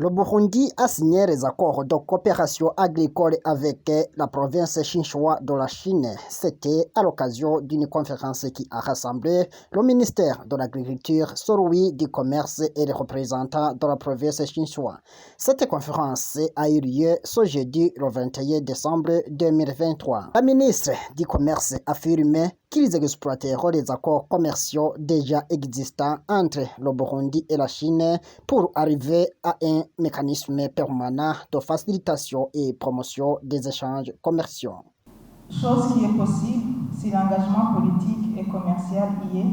Le Burundi a signé les accords de coopération agricole avec la province Chinchua de la Chine. C'était à l'occasion d'une conférence qui a rassemblé le ministère de l'Agriculture, celui du Commerce et les représentants de la province Chinchua. Cette conférence a eu lieu ce jeudi le 21 décembre 2023. La ministre du Commerce a affirmé qu'ils exploiteront les accords commerciaux déjà existants entre le Burundi et la Chine pour arriver à un mécanisme permanent de facilitation et promotion des échanges commerciaux. Chose qui est possible si l'engagement politique et commercial y est,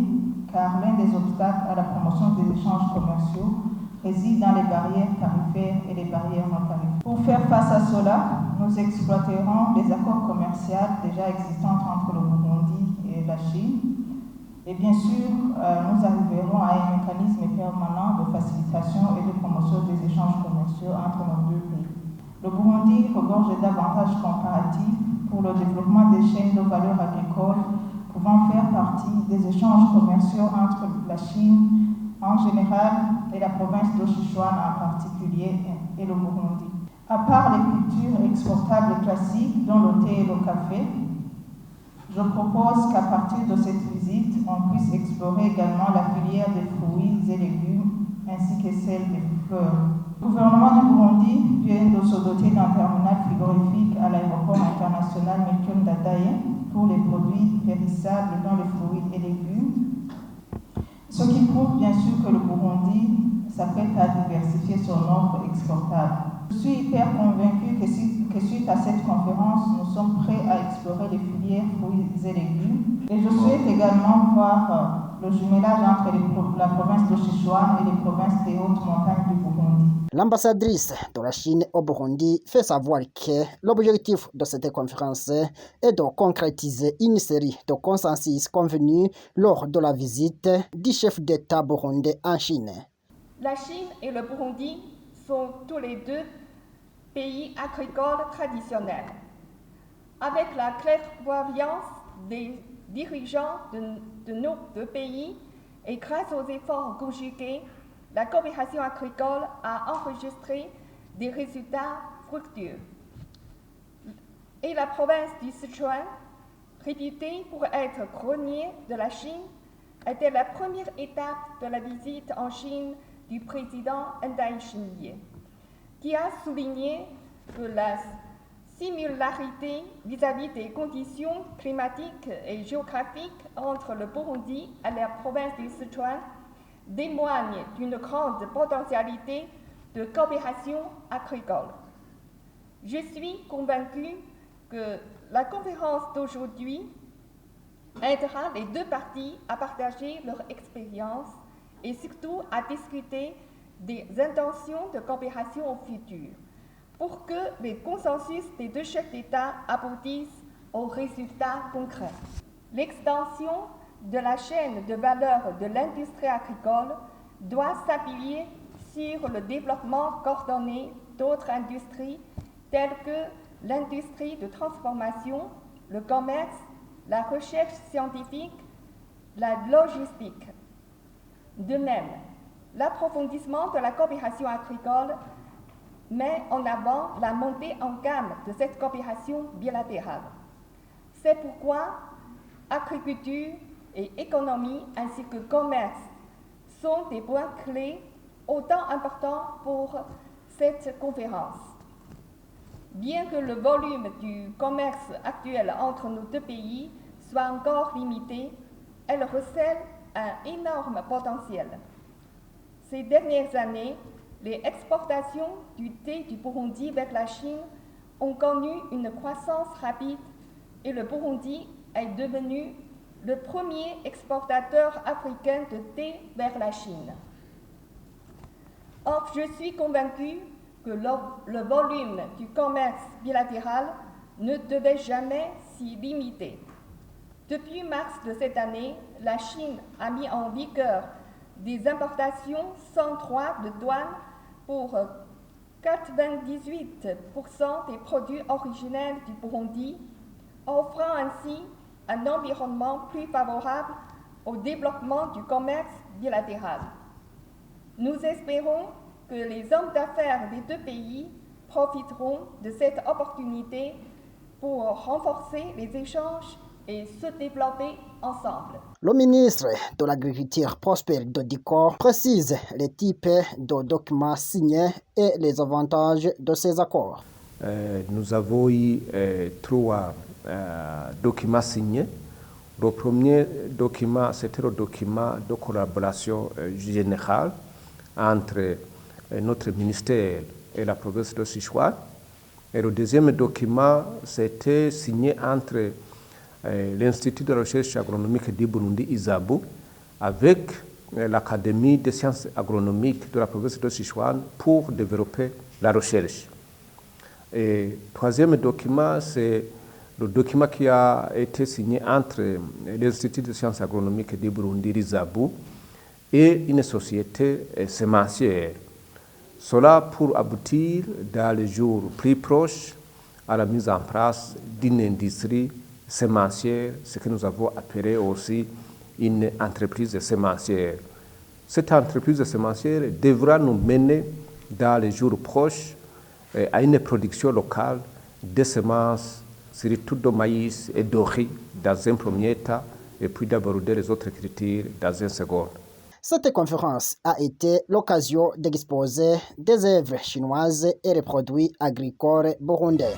car l'un des obstacles à la promotion des échanges commerciaux réside dans les barrières tarifaires et les barrières non tarifaires. Pour faire face à cela, nous exploiterons les accords commerciaux déjà existants entre le Burundi et la Chine. Et bien sûr, nous arriverons à un mécanisme permanent de facilitation et de promotion des échanges commerciaux entre nos deux pays. Le Burundi regorge d'avantages comparatifs pour le développement des chaînes de valeur agricole pouvant faire partie des échanges commerciaux entre la Chine en général et la province de Sichuan en particulier et le Burundi. À part les cultures exportables classiques dont le thé et le café, je propose qu'à partir de cette visite, on puisse explorer également la filière des fruits et légumes ainsi que celle des fleurs. Le gouvernement du Burundi vient de se doter d'un terminal frigorifique à l'aéroport international Melchior Ndadaye pour les produits périssables dont les fruits et légumes, ce qui prouve bien sûr que le Burundi s'apprête à diversifier son offre exportable. Je suis hyper convaincu que suite à cette conférence, nous sommes prêts à explorer les filières fruits et légumes. Et je souhaite également voir le jumelage entre la province de Sichuan et les provinces des hautes montagnes du Burundi. L'ambassadrice de la Chine au Burundi fait savoir que l'objectif de cette conférence est de concrétiser une série de consensus convenus lors de la visite du chef d'État burundais en Chine. La Chine et le Burundi sont tous les deux pays agricoles traditionnels. Avec la clairvoyance des dirigeants de nos deux pays et grâce aux efforts conjugués, la coopération agricole a enregistré des résultats fructueux. Et la province du Sichuan, réputée pour être grenier de la Chine, était la première étape de la visite en Chine du président Ndai Xinye, qui a souligné que la similarité vis-à-vis des conditions climatiques et géographiques entre le Burundi et la province du Sichuan témoigne d'une grande potentialité de coopération agricole. Je suis convaincue que la conférence d'aujourd'hui aidera les deux parties à partager leur expérience et surtout à discuter des intentions de coopération au futur, pour que les consensus des deux chefs d'État aboutissent aux résultats concrets. L'extension de la chaîne de valeur de l'industrie agricole doit s'appuyer sur le développement coordonné d'autres industries telles que l'industrie de transformation, le commerce, la recherche scientifique, la logistique. De même, l'approfondissement de la coopération agricole met en avant la montée en gamme de cette coopération bilatérale. C'est pourquoi agriculture et économie ainsi que commerce sont des points clés autant importants pour cette conférence. Bien que le volume du commerce actuel entre nos deux pays soit encore limité, elle recèle un énorme potentiel. Ces dernières années, les exportations du thé du Burundi vers la Chine ont connu une croissance rapide et le Burundi est devenu le premier exportateur africain de thé vers la Chine. Or, je suis convaincue que le volume du commerce bilatéral ne devait jamais s'y limiter. Depuis mars de cette année, la Chine a mis en vigueur des importations sans droit de douane pour 98% des produits originels du Burundi, offrant ainsi un environnement plus favorable au développement du commerce bilatéral. Nous espérons que les hommes d'affaires des deux pays profiteront de cette opportunité pour renforcer les échanges et se développer ensemble. Le ministre de l'Agriculture, Prosper Dodiko, précise les types de documents signés et les avantages de ces accords. Nous avons eu 3 documents signés. Le premier document, c'était le document de collaboration générale entre notre ministère et la province de Sichuan. Et le deuxième document, c'était signé entre l'Institut de recherche agronomique du Burundi, ISABU, avec l'Académie des sciences agronomiques de la province de Sichuan pour développer la recherche. Et troisième document, c'est le document qui a été signé entre l'Institut de sciences agronomiques du Burundi, ISABU, et une société sémencière. Cela pour aboutir dans les jours plus proches à la mise en place d'une industrie sémencière, ce que nous avons appelé aussi une entreprise sémencière. Cette entreprise sémencière devra nous mener dans les jours proches à une production locale de semences, surtout de maïs et de riz dans un premier temps, et puis d'aborder les autres cultures dans un second. Cette conférence a été l'occasion d'exposer des œuvres chinoises et les produits agricoles burundais.